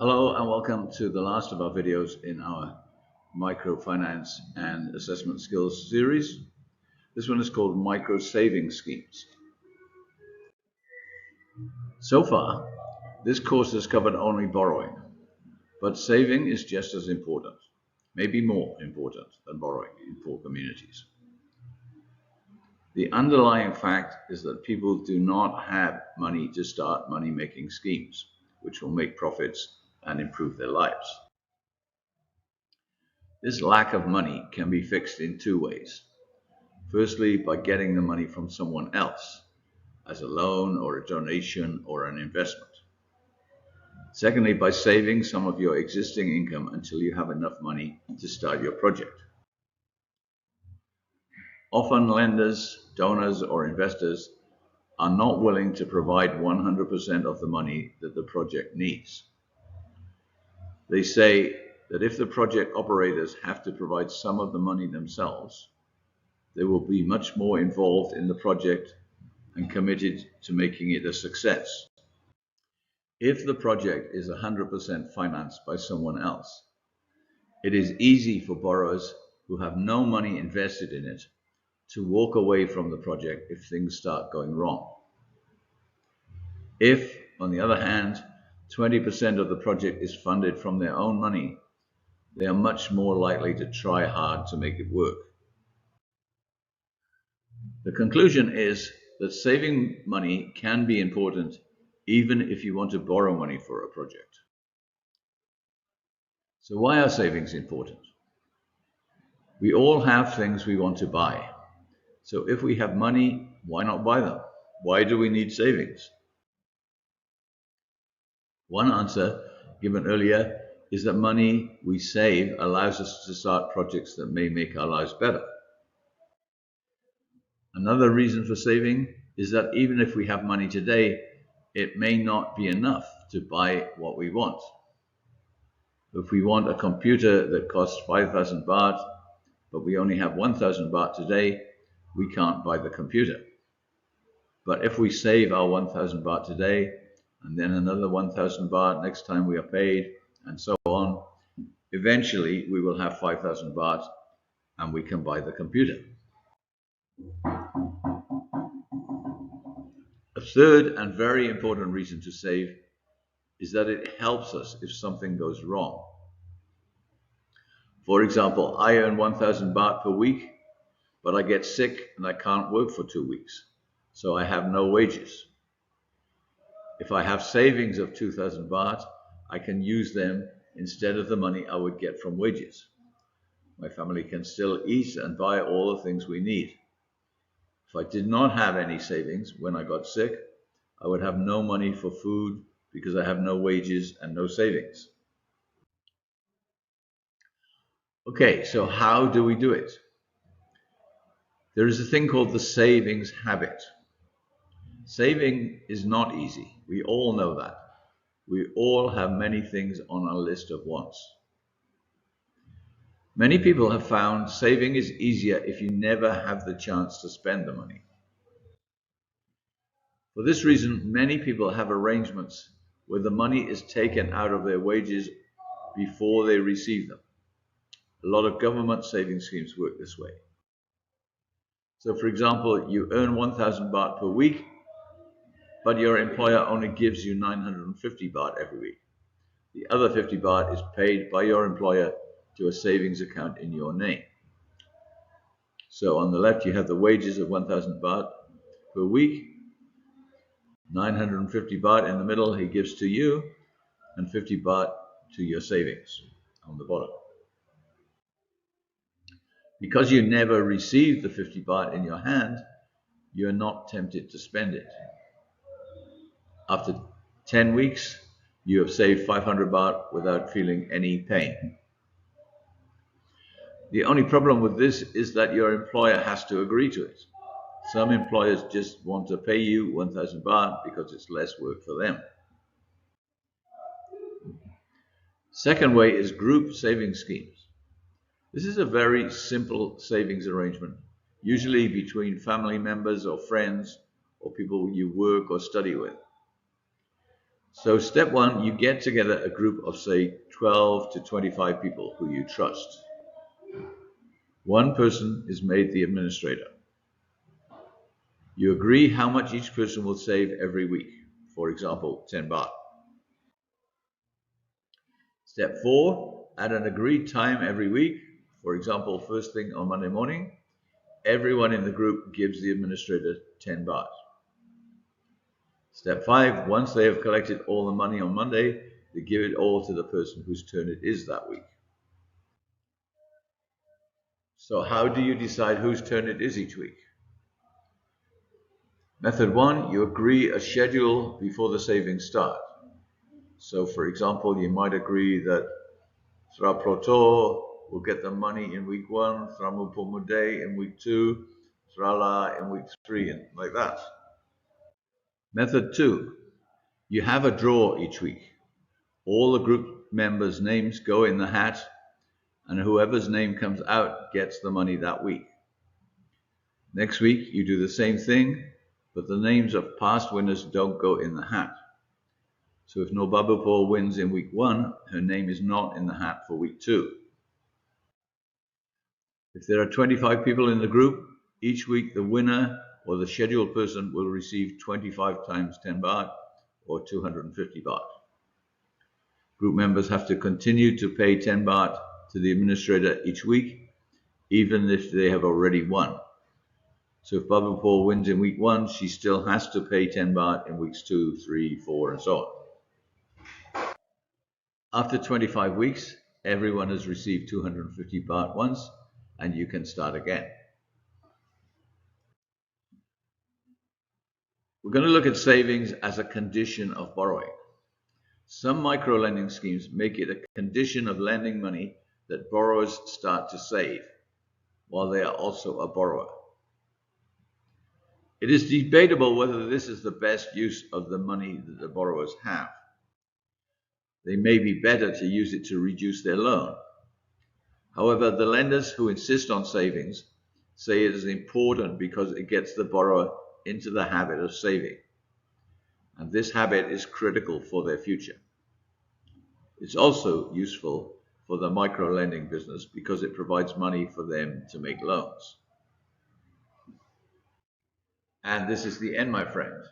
Hello and welcome to the last of our videos in our microfinance and assessment skills series. This one is called micro saving schemes. So far, this course has covered only borrowing, but saving is just as important, maybe more important than borrowing in poor communities. The underlying fact is that people do not have money to start money-making schemes, which will make profits and improve their lives. This lack of money can be fixed in two ways. Firstly, by getting the money from someone else, as a loan or a donation or an investment. Secondly, by saving some of your existing income until you have enough money to start your project. Often lenders, donors, or investors are not willing to provide 100% of the money that the project needs. They say that if the project operators have to provide some of the money themselves, they will be much more involved in the project and committed to making it a success. If the project is 100% financed by someone else, it is easy for borrowers who have no money invested in it to walk away from the project if things start going wrong. If, on the other hand, 20% of the project is funded from their own money, they are much more likely to try hard to make it work. The conclusion is that saving money can be important even if you want to borrow money for a project. So why are savings important? We all have things we want to buy. So if we have money, why not buy them? Why do we need savings? One answer given earlier is that money we save allows us to start projects that may make our lives better. Another reason for saving is that even if we have money today, it may not be enough to buy what we want. If we want a computer that costs 5,000 baht, but we only have 1,000 baht today, we can't buy the computer. But if we save our 1,000 baht today, and then another 1,000 baht next time we are paid, and so on, eventually we will have 5,000 baht and we can buy the computer. A third and very important reason to save is that it helps us if something goes wrong. For example, I earn 1,000 baht per week, but I get sick and I can't work for 2 weeks, so I have no wages. If I have savings of 2,000 baht, I can use them instead of the money I would get from wages. My family can still eat and buy all the things we need. If I did not have any savings when I got sick, I would have no money for food because I have no wages and no savings. Okay, so how do we do it? There is a thing called the savings habit. Saving is not easy. We all know that. We all have many things on our list of wants. Many people have found saving is easier if you never have the chance to spend the money. For this reason, many people have arrangements where the money is taken out of their wages before they receive them. A lot of government saving schemes work this way. So for example, you earn 1,000 baht per week, but your employer only gives you 950 baht every week. The other 50 baht is paid by your employer to a savings account in your name. So on the left you have the wages of 1,000 baht per week, 950 baht in the middle he gives to you, and 50 baht to your savings on the bottom. Because you never received the 50 baht in your hand, you are not tempted to spend it. After 10 weeks, you have saved 500 baht without feeling any pain. The only problem with this is that your employer has to agree to it. Some employers just want to pay you 1,000 baht because it's less work for them. Second way is group savings schemes. This is a very simple savings arrangement, usually between family members or friends or people you work or study with. So step one, you get together a group of say 12 to 25 people who you trust. One person is made the administrator. You agree how much each person will save every week. For example, 10 baht. Step four, at an agreed time every week, for example, first thing on Monday morning, everyone in the group gives the administrator 10 baht. Step five, once they have collected all the money on Monday, they give it all to the person whose turn it is that week. So how do you decide whose turn it is each week? Method one, you agree a schedule before the savings start. So for example, you might agree that Sra Proto will get the money in week one, Sra Mupomude in week two, Sra La in week three, and like that. Method two, you have a draw each week. All the group members' names go in the hat, and whoever's name comes out gets the money that week. Next week, you do the same thing, but the names of past winners don't go in the hat. So if Nobabupo wins in week one, her name is not in the hat for week two. If there are 25 people in the group, each week the winner or the scheduled person will receive 25 times 10 baht or 250 baht. Group members have to continue to pay 10 baht to the administrator each week, even if they have already won. So if Babu Paul wins in week one, she still has to pay 10 baht in weeks 2, 3, 4, and so on. After 25 weeks, everyone has received 250 baht once, and you can start again. We're going to look at savings as a condition of borrowing. Some micro-lending schemes make it a condition of lending money that borrowers start to save, while they are also a borrower. It is debatable whether this is the best use of the money that the borrowers have. They may be better to use it to reduce their loan. However, the lenders who insist on savings say it is important because it gets the borrower into the habit of saving. And this habit is critical for their future. It's also useful for the micro-lending business because it provides money for them to make loans. And this is the end, my friends.